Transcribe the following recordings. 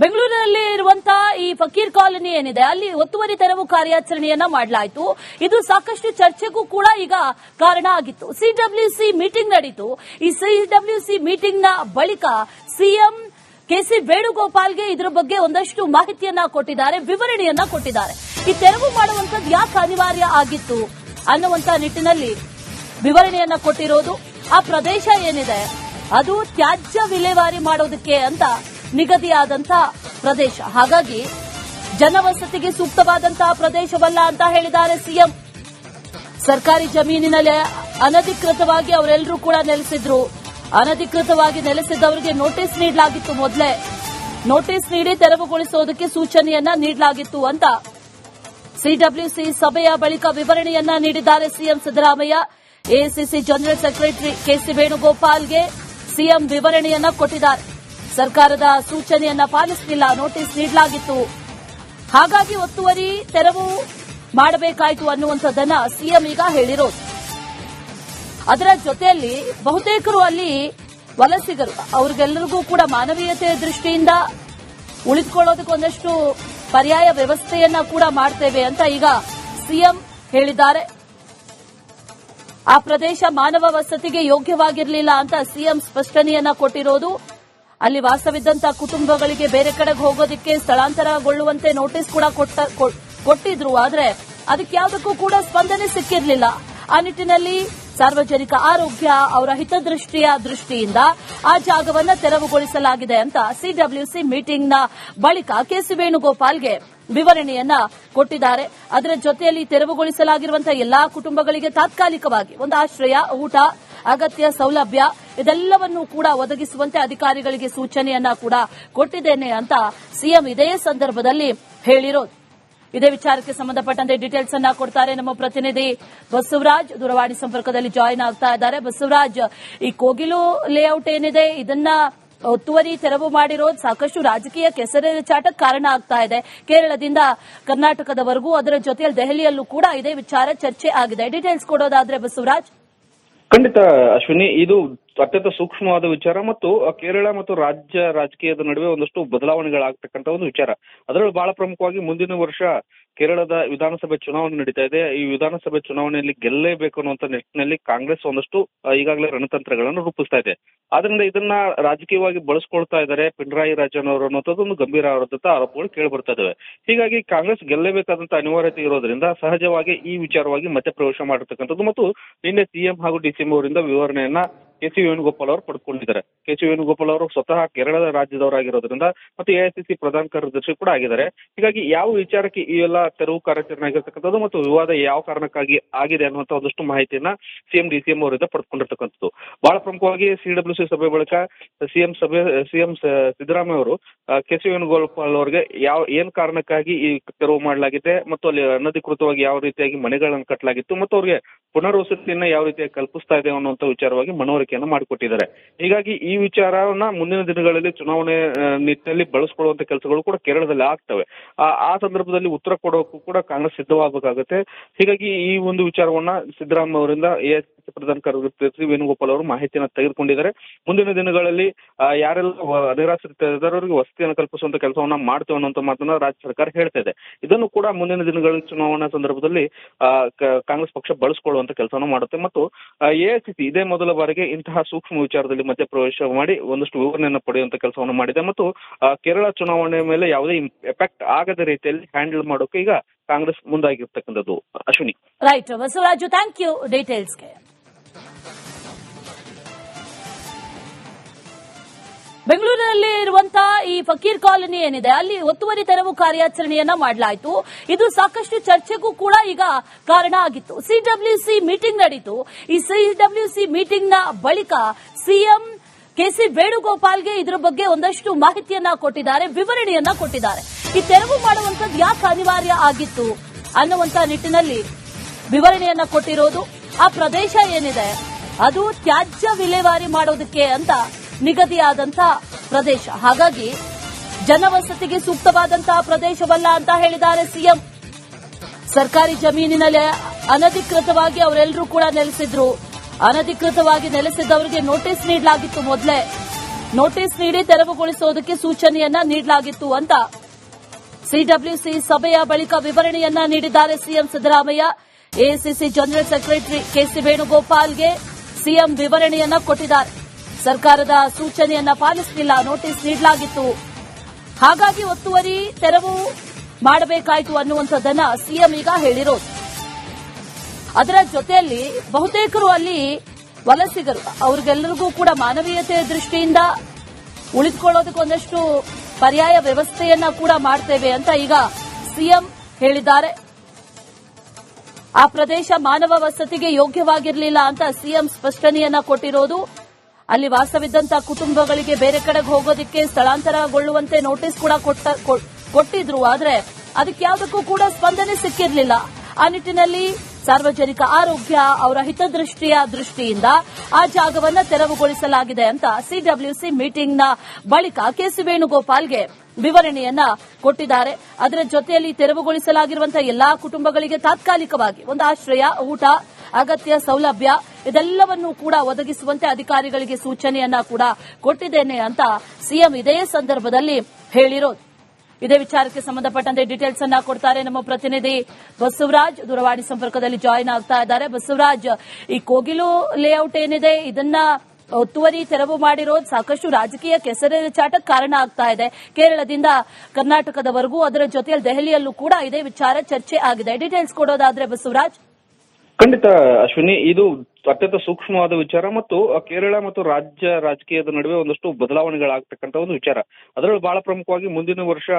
ಬೆಂಗಳೂರಿನಲ್ಲಿ ಇರುವಂತಹ ಈ ಫಕೀರ್ ಕಾಲನಿ ಏನಿದೆ ಅಲ್ಲಿ ಒತ್ತುವರಿ ತೆರವು ಕಾರ್ಯಾಚರಣೆಯನ್ನ ಮಾಡಲಾಯಿತು. ಇದು ಸಾಕಷ್ಟು ಚರ್ಚೆಗೂ ಕೂಡ ಈಗ ಕಾರಣ ಆಗಿತ್ತು. ಸಿಡಬ್ಲ್ಯೂಸಿ ಮೀಟಿಂಗ್ ನಡೆಯಿತು. ಈ ಸಿಡಬ್ಲ್ಯೂಸಿ ಮೀಟಿಂಗ್ ನ ಬಳಿಕ ಸಿಎಂ ಕೆಸಿ ವೇಣುಗೋಪಾಲ್ಗೆ ಇದರ ಬಗ್ಗೆ ಒಂದಷ್ಟು ಮಾಹಿತಿಯನ್ನ ಕೊಟ್ಟಿದ್ದಾರೆ, ವಿವರಣೆಯನ್ನ ಕೊಟ್ಟಿದ್ದಾರೆ. ಈ ತೆರವು ಮಾಡುವಂತದ್ದು ಯಾಕೆ ಅನಿವಾರ್ಯ ಆಗಿತ್ತು ಅನ್ನುವಂತ ನಿಟ್ಟಿನಲ್ಲಿ ವಿವರಣೆಯನ್ನ ಕೊಟ್ಟಿರೋದು. ಆ ಪ್ರದೇಶ ಏನಿದೆ ಅದು ತ್ಯಾಜ್ಯ ವಿಲೇವಾರಿ ಮಾಡೋದಕ್ಕೆ ಅಂತ ನಿಗದಿಯಾದಂತಹ ಪ್ರದೇಶ. ಹಾಗಾಗಿ ಜನವಸತಿಗೆ ಸೂಕ್ತವಾದಂತಹ ಪ್ರದೇಶವಲ್ಲ ಅಂತ ಹೇಳಿದ್ದಾರೆ ಸಿಎಂ. ಸರ್ಕಾರಿ ಜಮೀನಿನಲ್ಲಿ ಅನಧಿಕೃತವಾಗಿ ಅವರೆಲ್ಲರೂ ಕೂಡ ನೆಲೆಸಿದ್ರು. ಅನಧಿಕೃತವಾಗಿ ನೆಲೆಸಿದವರಿಗೆ ನೋಟಿಸ್ ನೀಡಲಾಗಿತ್ತು. ಮೊದಲೇ ನೋಟಿಸ್ ನೀಡಿ ತೆರವುಗೊಳಿಸುವುದಕ್ಕೆ ಸೂಚನೆಯನ್ನ ನೀಡಲಾಗಿತ್ತು ಅಂತ ಸಿಡಬ್ಲ್ಯೂಸಿ ಸಭೆಯ ಬಳಿಕ ವಿವರಣೆಯನ್ನ ನೀಡಿದ್ದಾರೆ CM Siddaramaiah. AICC general secretary K C ವೇಣುಗೋಪಾಲ್ಗೆ ಸಿಎಂ ವಿವರಣೆಯನ್ನ ಕೊಟ್ಟಿದ್ದಾರೆ. ಸರ್ಕಾರದ ಸೂಚನೆಯನ್ನ ಪಾಲಿಸಲಿಲ್ಲ, ನೋಟಿಸ್ ನೀಡಲಾಗಿತ್ತು. ಹಾಗಾಗಿ ಒತ್ತುವರಿ ತೆರವು ಮಾಡಬೇಕಾಯಿತು ಅನ್ನುವಂಥದ್ದನ್ನ ಸಿಎಂ ಈಗ ಹೇಳಿರೋದು. ಅದರ ಜೊತೆಯಲ್ಲಿ ಬಹುತೇಕರು ಅಲ್ಲಿ ವಲಸಿಗರು, ಅವರಿಗೆಲ್ಲರಿಗೂ ಕೂಡ ಮಾನವೀಯತೆಯ ದೃಷ್ಟಿಯಿಂದ ಉಳಿದುಕೊಳ್ಳೋದಕ್ಕೆ ಒಂದಷ್ಟು ಪರ್ಯಾಯ ವ್ಯವಸ್ಥೆಯನ್ನ ಕೂಡ ಮಾಡ್ತೇವೆ ಅಂತ ಈಗ ಸಿಎಂ ಹೇಳಿದ್ದಾರೆ. ಆ ಪ್ರದೇಶ ಮಾನವ ವಸತಿಗೆ ಯೋಗ್ಯವಾಗಿರಲಿಲ್ಲ ಅಂತ ಸಿಎಂ ಸ್ಪಷ್ಟನೆಯನ್ನ ಕೊಟ್ಟಿರೋದು. ಅಲ್ಲಿ ವಾಸವಿದ್ದಂತಹ ಕುಟುಂಬಗಳಿಗೆ ಬೇರೆ ಕಡೆಗೆ ಹೋಗೋದಕ್ಕೆ ಸ್ಥಳಾಂತರಗೊಳ್ಳುವಂತೆ ನೋಟಿಸ್ ಕೂಡ ಕೊಟ್ಟಿದ್ರು. ಆದ್ರೆ ಅದಕ್ಕೆ ಯಾವುದಕ್ಕೂ ಕೂಡ ಸ್ಪಂದನೆ ಸಿಕ್ಕಿರಲಿಲ್ಲ. ಆ ನಿಟ್ಟಿನಲ್ಲಿ ಸಾರ್ವಜನಿಕ ಆರೋಗ್ಯ, ಅವರ ಹಿತದೃಷ್ಟಿಯ ದೃಷ್ಟಿಯಿಂದ ಆ ಜಾಗವನ್ನು ತೆರವುಗೊಳಿಸಲಾಗಿದೆ ಅಂತ ಸಿಡಬ್ಲ್ಯೂಸಿ ಮೀಟಿಂಗ್ನ ಬಳಿಕ ಕೆಸಿ ವೇಣುಗೋಪಾಲ್ಗೆ ವಿವರಣೆಯನ್ನ ಕೊಟ್ಟಿದ್ದಾರೆ. ಅದರ ಜೊತೆಯಲ್ಲಿ ತೆರವುಗೊಳಿಸಲಾಗಿರುವಂತಹ ಎಲ್ಲಾ ಕುಟುಂಬಗಳಿಗೆ ತಾತ್ಕಾಲಿಕವಾಗಿ ಒಂದು ಆಶ್ರಯ, ಊಟ, ಅಗತ್ಯ ಸೌಲಭ್ಯ ಇದೆಲ್ಲವನ್ನೂ ಕೂಡ ಒದಗಿಸುವಂತೆ ಅಧಿಕಾರಿಗಳಿಗೆ ಸೂಚನೆಯನ್ನ ಕೂಡ ಕೊಟ್ಟಿದ್ದೇನೆ ಅಂತ ಸಿಎಂ ಇದೇ ಸಂದರ್ಭದಲ್ಲಿ ಹೇಳಿರೋದು. ಇದೇ ವಿಚಾರಕ್ಕೆ ಸಂಬಂಧಪಟ್ಟಂತೆ ಡೀಟೇಲ್ಸ್ ಅನ್ನ ಕೊಡ್ತಾರೆ ನಮ್ಮ ಪ್ರತಿನಿಧಿ ಬಸವರಾಜ್. ದೂರವಾಣಿ ಸಂಪರ್ಕದಲ್ಲಿ ಜಾಯಿನ್ ಆಗ್ತಾ ಇದ್ದಾರೆ. ಬಸವರಾಜ್, ಈ ಕೋಗಿಲು ಲೇಔಟ್ ಏನಿದೆ ಇದನ್ನ ಒತ್ತುವರಿ ತೆರವು ಮಾಡಿರೋದು ಸಾಕಷ್ಟು ರಾಜಕೀಯ ಕೆಸರೆರಚಾಟಕ್ಕೆ ಕಾರಣ ಆಗ್ತಾ ಇದೆ. ಕೇರಳದಿಂದ ಕರ್ನಾಟಕದವರೆಗೂ, ಅದರ ಜೊತೆಯಲ್ಲಿ ದೆಹಲಿಯಲ್ಲೂ ಕೂಡ ಇದೇ ವಿಚಾರ ಚರ್ಚೆ ಆಗಿದೆ. ಡೀಟೇಲ್ಸ್ ಕೊಡೋದಾದ್ರೆ ಬಸವರಾಜ್. ಖಂಡಿತ ಅಶ್ವಿನಿ, ಇದು ಅತ್ಯಂತ ಸೂಕ್ಷ್ಮವಾದ ವಿಚಾರ ಮತ್ತು ಕೇರಳ ಮತ್ತು ರಾಜ್ಯ ರಾಜಕೀಯದ ನಡುವೆ ಒಂದಷ್ಟು ಬದಲಾವಣೆಗಳಾಗ್ತಕ್ಕಂಥ ಒಂದು ವಿಚಾರ. ಅದರಲ್ಲೂ ಬಹಳ ಪ್ರಮುಖವಾಗಿ ಮುಂದಿನ ವರ್ಷ ಕೇರಳದ ವಿಧಾನಸಭೆ ಚುನಾವಣೆ ನಡೀತಾ ಇದೆ. ಈ ವಿಧಾನಸಭೆ ಚುನಾವಣೆಯಲ್ಲಿ ಗೆಲ್ಲೇಬೇಕು ಅನ್ನುವಂತ ನಿಟ್ಟಿನಲ್ಲಿ ಕಾಂಗ್ರೆಸ್ ಒಂದಷ್ಟು ಈಗಾಗಲೇ ರಣತಂತ್ರಗಳನ್ನು ರೂಪಿಸ್ತಾ ಇದೆ. ಆದ್ರಿಂದ ಇದನ್ನ ರಾಜಕೀಯವಾಗಿ ಬಳಸ್ಕೊಳ್ತಾ ಇದ್ದಾರೆ ಪಿಣರಾಯಿ ರಾಜನ್ ಅವರು ಅನ್ನೋಂಥದ್ದು ಒಂದು ಗಂಭೀರವಾದಂತಹ ಆರೋಪಗಳು ಕೇಳಿಬರ್ತಾ ಇದಾವೆ. ಹೀಗಾಗಿ ಕಾಂಗ್ರೆಸ್ ಗೆಲ್ಲೇಬೇಕಾದಂತಹ ಅನಿವಾರ್ಯತೆ ಇರೋದ್ರಿಂದ ಸಹಜವಾಗಿ ಈ ವಿಚಾರವಾಗಿ ಮಧ್ಯಪ್ರವೇಶ ಮಾಡಿರ್ತಕ್ಕಂಥದ್ದು ಮತ್ತು ನಿನ್ನೆ ಸಿಎಂ ಹಾಗೂ ಡಿಸಿಎಂ ಅವರಿಂದ ವಿವರಣೆಯನ್ನ ಕೆಸಿ ವೇಣುಗೋಪಾಲ್ ಅವರು ಪಡೆದುಕೊಂಡಿದ್ದಾರೆ. ಕೆಸಿ ವೇಣುಗೋಪಾಲ್ ಅವರು ಸ್ವತಃ ಕೇರಳದ ರಾಜ್ಯದವರಾಗಿರೋದ್ರಿಂದ ಮತ್ತು ಎಐಸಿಸಿ ಪ್ರಧಾನ ಕಾರ್ಯದರ್ಶಿ ಕೂಡ ಆಗಿದ್ದಾರೆ. ಹೀಗಾಗಿ ಯಾವ ವಿಚಾರಕ್ಕೆ ಈ ಎಲ್ಲ ತೆರವು ಕಾರ್ಯಾಚರಣೆ ಆಗಿರ್ತಕ್ಕಂಥದ್ದು ಮತ್ತು ವಿವಾದ ಯಾವ ಕಾರಣಕ್ಕಾಗಿ ಆಗಿದೆ ಅನ್ನುವಂತ ಒಂದಷ್ಟು ಮಾಹಿತಿಯನ್ನ ಸಿಎಂ ಡಿಸಿಎಂ ಅವರಿಂದ ಪಡೆದುಕೊಂಡಿರ್ತಕ್ಕಂಥದ್ದು. ಬಹಳ ಪ್ರಮುಖವಾಗಿ ಸಿಡಬ್ಲ್ಯೂಸಿ ಸಭೆ ಬಳಿಕ ಸಿಎಂ ಸಿದ್ದರಾಮಯ್ಯ ಅವರು ಕೆಸಿ ವೇಣುಗೋಪಾಲ್ ಅವರಿಗೆ ಏನ್ ಕಾರಣಕ್ಕಾಗಿ ಈ ತೆರವು ಮಾಡಲಾಗಿದೆ ಮತ್ತು ಅಲ್ಲಿ ಅನಧಿಕೃತವಾಗಿ ಯಾವ ರೀತಿಯಾಗಿ ಮನೆಗಳನ್ನು ಕಟ್ಟಲಾಗಿತ್ತು ಮತ್ತು ಅವರಿಗೆ ಪುನರ್ವಸತಿಯನ್ನ ಯಾವ ರೀತಿಯಾಗಿ ಕಲ್ಪಿಸ್ತಾ ಇದೆ ಅನ್ನುವಂತ ವಿಚಾರವಾಗಿ ಮನವರಿಕೆಯನ್ನು ಮಾಡಿಕೊಟ್ಟಿದ್ದಾರೆ. ಹೀಗಾಗಿ ಈ ವಿಚಾರವನ್ನ ಮುಂದಿನ ದಿನಗಳಲ್ಲಿ ಚುನಾವಣೆ ನಿಟ್ಟಿನಲ್ಲಿ ಬಳಸಿಕೊಳ್ಳುವಂತ ಕೆಲಸಗಳು ಕೂಡ ಕೇರಳದಲ್ಲಿ ಆಗ್ತವೆ. ಆ ಸಂದರ್ಭದಲ್ಲಿ ಉತ್ತರ ಕೊಡೋಕ್ಕೂ ಕೂಡ ಕಾಂಗ್ರೆಸ್ ಸಿದ್ಧವಾಗಬೇಕಾಗುತ್ತೆ. ಹೀಗಾಗಿ ಈ ಒಂದು ವಿಚಾರವನ್ನ ಸಿದ್ದರಾಮಯ್ಯ ಅವರಿಂದ ಎಐಸಿಸಿ ಪ್ರಧಾನ ಕಾರ್ಯದರ್ಶಿ ವೇಣುಗೋಪಾಲ್ ಅವರು ಮಾಹಿತಿಯನ್ನು ತೆಗೆದುಕೊಂಡಿದ್ದಾರೆ. ಮುಂದಿನ ದಿನಗಳಲ್ಲಿ ಯಾರೆಲ್ಲ ನಿರಾಶ್ರಿತರಿಗೆ ವಸತಿಯನ್ನು ಕಲ್ಪಿಸುವಂತ ಕೆಲಸವನ್ನ ಮಾಡ್ತೇವೆ ಅನ್ನುವಂತ ಮಾತನ್ನ ರಾಜ್ಯ ಸರ್ಕಾರ ಹೇಳ್ತಾ ಇದೆ. ಇದನ್ನು ಕೂಡ ಮುಂದಿನ ದಿನಗಳಲ್ಲಿ ಚುನಾವಣಾ ಸಂದರ್ಭದಲ್ಲಿ ಕಾಂಗ್ರೆಸ್ ಪಕ್ಷ ಬಳಸಿಕೊಳ್ಳುವಂತ ಕೆಲಸವನ್ನು ಮಾಡುತ್ತೆ ಮತ್ತು ಎಐಸಿಸಿ ಇದೇ ಮೊದಲ ಬಾರಿಗೆ ಇಂತಹ ಸೂಕ್ಷ್ಮ ವಿಚಾರದಲ್ಲಿ ಮಧ್ಯಪ್ರವೇಶ ಮಾಡಿ ಒಂದಷ್ಟು ವಿವರಣೆಯನ್ನು ಪಡೆಯುವಂತ ಕೆಲಸವನ್ನು ಮಾಡಿದೆ ಮತ್ತು ಕೇರಳ ಚುನಾವಣೆ ಮೇಲೆ ಯಾವುದೇ ಎಫೆಕ್ಟ್ ಆಗದ ರೀತಿಯಲ್ಲಿ ಹ್ಯಾಂಡಲ್ ಮಾಡೋಕೆ ಈಗ ಕಾಂಗ್ರೆಸ್ ಮುಂದಾಗಿರ್ತಕ್ಕಂಥದ್ದು. Ashwini. Right Basavaraju, thank you ಡೀಟೇಲ್ಸ್ಗೆ. ಬೆಂಗಳೂರಿನಲ್ಲಿ ಇರುವಂತಹ ಈ ಫಕೀರ್ ಕಾಲನಿ ಏನಿದೆ ಅಲ್ಲಿ ಒತ್ತುವರಿ ತೆರವು ಕಾರ್ಯಾಚರಣೆಯನ್ನ ಮಾಡಲಾಯಿತು. ಇದು ಸಾಕಷ್ಟು ಚರ್ಚೆಗೂ ಕೂಡ ಈಗ ಕಾರಣ ಆಗಿತ್ತು. ಸಿಡಬ್ಲ್ಯೂಸಿ ಮೀಟಿಂಗ್ ನಡೆಯಿತು. ಈ ಸಿಡಬ್ಲ್ಯೂಸಿ ಮೀಟಿಂಗ್ ನ ಬಳಿಕ ಸಿಎಂ ಕೆಸಿ ವೇಣುಗೋಪಾಲ್ಗೆ ಇದರ ಬಗ್ಗೆ ಒಂದಷ್ಟು ಮಾಹಿತಿಯನ್ನ ಕೊಟ್ಟಿದ್ದಾರೆ, ವಿವರಣೆಯನ್ನ ಕೊಟ್ಟಿದ್ದಾರೆ. ಈ ತೆರವು ಮಾಡುವಂತದ್ದು ಯಾಕೆ ಅನಿವಾರ್ಯ ಆಗಿತ್ತು ಅನ್ನುವಂತ ನಿಟ್ಟಿನಲ್ಲಿ ವಿವರಣೆಯನ್ನ ಕೊಟ್ಟಿರೋದು. ಆ ಪ್ರದೇಶ ಏನಿದೆ ಅದು ತ್ಯಾಜ್ಯ ವಿಲೇವಾರಿ ಮಾಡೋದಕ್ಕೆ ಅಂತ ನಿಗದಿಯಾದಂತಹ ಪ್ರದೇಶ. ಹಾಗಾಗಿ ಜನವಸತಿಗೆ ಸೂಕ್ತವಾದಂತಹ ಪ್ರದೇಶವಲ್ಲ ಅಂತ ಹೇಳಿದ್ದಾರೆ ಸಿಎಂ. ಸರ್ಕಾರಿ ಜಮೀನಿನಲ್ಲಿ ಅನಧಿಕೃತವಾಗಿ ಅವರೆಲ್ಲರೂ ಕೂಡ ನೆಲೆಸಿದ್ರು. ಅನಧಿಕೃತವಾಗಿ ನೆಲೆಸಿದವರಿಗೆ ನೋಟಿಸ್ ನೀಡಲಾಗಿತ್ತು. ಮೊದಲೇ ನೋಟಿಸ್ ನೀಡಿ ತೆರವುಗೊಳಿಸುವುದಕ್ಕೆ ಸೂಚನೆಯನ್ನ ನೀಡಲಾಗಿತ್ತು ಅಂತ ಸಿಡಬ್ಲ್ಯೂಸಿ ಸಭೆಯ ಬಳಿಕ ವಿವರಣೆಯನ್ನ ನೀಡಿದ್ದಾರೆ CM Siddaramaiah. AICC general secretary K C ವೇಣುಗೋಪಾಲ್ಗೆ ಸಿಎಂ ವಿವರಣೆಯನ್ನ ಕೊಟ್ಟಿದ್ದಾರೆ. ಸರ್ಕಾರದ ಸೂಚನೆಯನ್ನ ಪಾಲಿಸಲಿಲ್ಲ, ನೋಟಿಸ್ ನೀಡಲಾಗಿತ್ತು, ಹಾಗಾಗಿ ಒತ್ತುವರಿ ತೆರವು ಮಾಡಬೇಕಾಯಿತು ಅನ್ನುವಂಥದ್ದನ್ನ ಸಿಎಂ ಈಗ ಹೇಳಿರೋದು. ಅದರ ಜೊತೆಯಲ್ಲಿ ಬಹುತೇಕರು ಅಲ್ಲಿ ವಲಸಿಗರು, ಅವರಿಗೆಲ್ಲರಿಗೂ ಕೂಡ ಮಾನವೀಯತೆಯ ದೃಷ್ಟಿಯಿಂದ ಉಳಿದುಕೊಳ್ಳೋದಕ್ಕೆ ಒಂದಷ್ಟು ಪರ್ಯಾಯ ವ್ಯವಸ್ಥೆಯನ್ನ ಕೂಡ ಮಾಡ್ತೇವೆ ಅಂತ ಈಗ ಸಿಎಂ ಹೇಳಿದ್ದಾರೆ. ಆ ಪ್ರದೇಶ ಮಾನವ ವಸತಿಗೆ ಯೋಗ್ಯವಾಗಿರಲಿಲ್ಲ ಅಂತ ಸಿಎಂ ಸ್ಪಷ್ಟನೆಯನ್ನ ಕೊಟ್ಟಿರೋದು. ಅಲ್ಲಿ ವಾಸವಿದ್ದಂತಹ ಕುಟುಂಬಗಳಿಗೆ ಬೇರೆ ಕಡೆಗೆ ಹೋಗೋದಕ್ಕೆ ಸ್ಥಳಾಂತರಗೊಳ್ಳುವಂತೆ ನೋಟಿಸ್ ಕೂಡ ಕೊಟ್ಟಿದ್ರು. ಆದ್ರೆ ಅದಕ್ಕೆ ಯಾವುದಕ್ಕೂ ಕೂಡ ಸ್ಪಂದನೆ ಸಿಕ್ಕಿರಲಿಲ್ಲ. ಆ ನಿಟ್ಟಿನಲ್ಲಿ ಸಾರ್ವಜನಿಕ ಆರೋಗ್ಯ, ಅವರ ಹಿತದೃಷ್ಟಿಯ ದೃಷ್ಟಿಯಿಂದ ಆ ಜಾಗವನ್ನ ತೆರವುಗೊಳಿಸಲಾಗಿದೆ ಅಂತ ಸಿಡಬ್ಲ್ಯೂಸಿ ಮೀಟಿಂಗ್ನ ಬಳಿಕ ಕೆಸಿ ವೇಣುಗೋಪಾಲ್ಗೆ ವಿವರಣೆಯನ್ನ ಕೊಟ್ಟಿದ್ದಾರೆ. ಅದರ ಜೊತೆಯಲ್ಲಿ ತೆರವುಗೊಳಿಸಲಾಗಿರುವಂತಹ ಎಲ್ಲಾ ಕುಟುಂಬಗಳಿಗೆ ತಾತ್ಕಾಲಿಕವಾಗಿ ಒಂದು ಆಶ್ರಯ, ಊಟ, ಅಗತ್ಯ ಸೌಲಭ್ಯ ಇದೆಲ್ಲವನ್ನೂ ಕೂಡ ಒದಗಿಸುವಂತೆ ಅಧಿಕಾರಿಗಳಿಗೆ ಸೂಚನೆಯನ್ನ ಕೂಡ ಕೊಟ್ಟಿದ್ದೇನೆ ಅಂತ ಸಿಎಂ ಇದೇ ಸಂದರ್ಭದಲ್ಲಿ ಹೇಳಿರೋದು. ಇದೇ ವಿಚಾರಕ್ಕೆ ಸಂಬಂಧಪಟ್ಟಂತೆ ಡೀಟೇಲ್ಸ್ ಅನ್ನ ಕೊಡ್ತಾರೆ ನಮ್ಮ ಪ್ರತಿನಿಧಿ ಬಸವರಾಜ್. ದೂರವಾಣಿ ಸಂಪರ್ಕದಲ್ಲಿ ಜಾಯಿನ್ ಆಗ್ತಾ ಇದ್ದಾರೆ. ಬಸವರಾಜ್, ಈ ಕೋಗಿಲು ಲೇಔಟ್ ಏನಿದೆ ಇದನ್ನ ಒತ್ತುವರಿ ತೆರವು ಮಾಡಿರೋದು ಸಾಕಷ್ಟು ರಾಜಕೀಯ ಕೆಸರೆರಚಾಟಕ್ಕೆ ಕಾರಣ ಆಗ್ತಾ ಇದೆ. ಕೇರಳದಿಂದ ಕರ್ನಾಟಕದವರೆಗೂ, ಅದರ ಜೊತೆಯಲ್ಲಿ ದೆಹಲಿಯಲ್ಲೂ ಕೂಡ ಇದೇ ವಿಚಾರ ಚರ್ಚೆ ಆಗಿದೆ. ಡೀಟೇಲ್ಸ್ ಕೊಡೋದಾದ್ರೆ ಬಸವರಾಜ್. ಖಂಡಿತ ಅಶ್ವಿನಿ, ಇದು ಅತ್ಯಂತ ಸೂಕ್ಷ್ಮವಾದ ವಿಚಾರ ಮತ್ತು ಕೇರಳ ಮತ್ತು ರಾಜ್ಯ ರಾಜಕೀಯದ ನಡುವೆ ಒಂದಷ್ಟು ಬದಲಾವಣೆಗಳಾಗ್ತಕ್ಕಂಥ ಒಂದು ವಿಚಾರ. ಅದರಲ್ಲೂ ಬಹಳ ಪ್ರಮುಖವಾಗಿ ಮುಂದಿನ ವರ್ಷ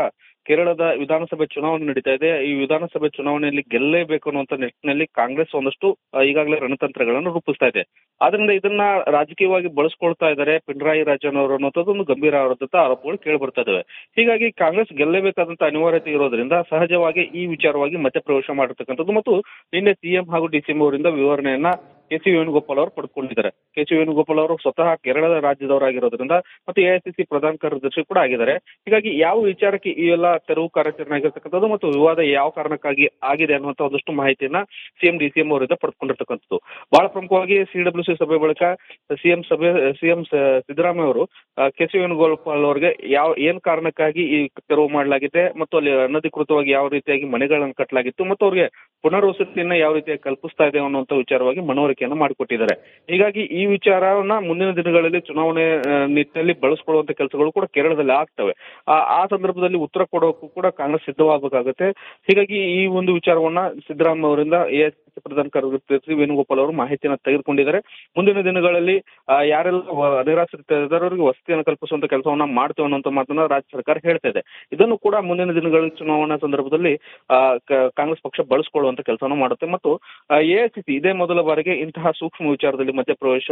ಕೇರಳದ ವಿಧಾನಸಭೆ ಚುನಾವಣೆ ನಡೀತಾ ಇದೆ. ಈ ವಿಧಾನಸಭೆ ಚುನಾವಣೆಯಲ್ಲಿ ಗೆಲ್ಲೇಬೇಕು ಅನ್ನುವಂತ ನಿಟ್ಟಿನಲ್ಲಿ ಕಾಂಗ್ರೆಸ್ ಒಂದಷ್ಟು ಈಗಾಗಲೇ ರಣತಂತ್ರಗಳನ್ನು ರೂಪಿಸ್ತಾ ಇದೆ. ಆದ್ರಿಂದ ಇದನ್ನ ರಾಜಕೀಯವಾಗಿ ಬಳಸ್ಕೊಳ್ತಾ ಇದ್ದಾರೆ ಪಿಣರಾಯಿ ರಾಜನ್ ಅವರು ಅನ್ನೋದು ಒಂದು ಗಂಭೀರವಾದಂತಹ ಆರೋಪಗಳು ಕೇಳಿ ಬರ್ತಾ ಇದಾವೆ. ಹೀಗಾಗಿ ಕಾಂಗ್ರೆಸ್ ಗೆಲ್ಲೇಬೇಕಾದಂತ ಅನಿವಾರ್ಯತೆ ಇರೋದ್ರಿಂದ ಸಹಜವಾಗಿ ಈ ವಿಚಾರವಾಗಿ ಮಧ್ಯಪ್ರವೇಶ ಮಾಡಿರ್ತಕ್ಕಂಥದ್ದು ಮತ್ತು ನಿನ್ನೆ ಸಿಎಂ ಹಾಗೂ ಡಿಸಿಎಂ ಅವರಿಂದ ವಿವರಣೆಯನ್ನ ಕೆಸಿ ವೇಣುಗೋಪಾಲ್ ಅವರು ಪಡೆದುಕೊಂಡಿದ್ದಾರೆ. ಕೆಸಿ ವೇಣುಗೋಪಾಲ್ ಅವರು ಸ್ವತಃ ಕೇರಳದ ರಾಜ್ಯದವರಾಗಿರೋದ್ರಿಂದ ಮತ್ತು ಎಐಸಿಸಿ ಪ್ರಧಾನ ಕಾರ್ಯದರ್ಶಿ ಕೂಡ ಆಗಿದ್ದಾರೆ. ಹೀಗಾಗಿ ಯಾವ ವಿಚಾರಕ್ಕೆ ಈ ಎಲ್ಲ ತೆರವು ಕಾರ್ಯಾಚರಣೆ ಆಗಿರ್ತಕ್ಕಂಥದ್ದು ಮತ್ತು ವಿವಾದ ಯಾವ ಕಾರಣಕ್ಕಾಗಿ ಆಗಿದೆ ಅನ್ನುವಂತ ಒಂದಷ್ಟು ಮಾಹಿತಿಯನ್ನ ಸಿಎಂ ಡಿಸಿಎಂ ಅವರಿಂದ ಪಡೆದುಕೊಂಡಿರ್ತಕ್ಕಂಥದ್ದು. ಬಹಳ ಪ್ರಮುಖವಾಗಿ ಸಿಡಬ್ಲ್ಯೂಸಿ ಸಭೆ ಬಳಿಕ ಸಿಎಂ ಸಿದ್ದರಾಮಯ್ಯ ಅವರು ಕೆಸಿ ವೇಣುಗೋಪಾಲ್ ಅವರಿಗೆ ಏನ್ ಕಾರಣಕ್ಕಾಗಿ ಈ ತೆರವು ಮಾಡಲಾಗಿದೆ ಮತ್ತು ಅಲ್ಲಿ ಅನಧಿಕೃತವಾಗಿ ಯಾವ ರೀತಿಯಾಗಿ ಮನೆಗಳನ್ನು ಕಟ್ಟಲಾಗಿತ್ತು ಮತ್ತು ಅವರಿಗೆ ಪುನರ್ವಸತಿಯನ್ನ ಯಾವ ರೀತಿಯಾಗಿ ಕಲ್ಪಿಸ್ತಾ ಇದೆ ಅನ್ನುವಂತ ವಿಚಾರವಾಗಿ ಮನವರಿಕೆಯನ್ನು ಮಾಡಿಕೊಟ್ಟಿದ್ದಾರೆ. ಹೀಗಾಗಿ ಈ ವಿಚಾರವನ್ನ ಮುಂದಿನ ದಿನಗಳಲ್ಲಿ ಚುನಾವಣೆ ನಿಟ್ಟಿನಲ್ಲಿ ಬಳಸಿಕೊಳ್ಳುವಂತ ಕೆಲಸಗಳು ಕೂಡ ಕೇರಳದಲ್ಲಿ ಆಗ್ತವೆ. ಆ ಸಂದರ್ಭದಲ್ಲಿ ಉತ್ತರ ಕೊಡೋಕ್ಕೂ ಕೂಡ ಕಾಂಗ್ರೆಸ್ ಸಿದ್ಧವಾಗಬೇಕಾಗುತ್ತೆ. ಹೀಗಾಗಿ ಈ ಒಂದು ವಿಚಾರವನ್ನ ಸಿದ್ದರಾಮಯ್ಯ ಅವರಿಂದ ಎಐಸಿಸಿ ಪ್ರಧಾನ ಕಾರ್ಯದರ್ಶಿ ವೇಣುಗೋಪಾಲ್ ಅವರು ಮಾಹಿತಿಯನ್ನು ತೆಗೆದುಕೊಂಡಿದ್ದಾರೆ. ಮುಂದಿನ ದಿನಗಳಲ್ಲಿ ಯಾರೆಲ್ಲ ನಿರಾಶ್ರಿತರಿಗೆ ವಸತಿಯನ್ನು ಕಲ್ಪಿಸುವಂತ ಕೆಲಸವನ್ನ ಮಾಡ್ತೇವೆ ಅನ್ನುವಂತ ಮಾತನ್ನ ರಾಜ್ಯ ಸರ್ಕಾರ ಹೇಳ್ತಾ ಇದೆ. ಇದನ್ನು ಕೂಡ ಮುಂದಿನ ದಿನಗಳಲ್ಲಿ ಚುನಾವಣಾ ಸಂದರ್ಭದಲ್ಲಿ ಕಾಂಗ್ರೆಸ್ ಪಕ್ಷ ಬಳಸಿಕೊಳ್ಳುವಂತ ಕೆಲಸವನ್ನು ಮಾಡುತ್ತೆ ಮತ್ತು ಎಐಸಿಸಿ ಇದೇ ಮೊದಲ ಬಾರಿಗೆ ಇಂತಹ ಸೂಕ್ಷ್ಮ ವಿಚಾರದಲ್ಲಿ ಮಧ್ಯಪ್ರವೇಶ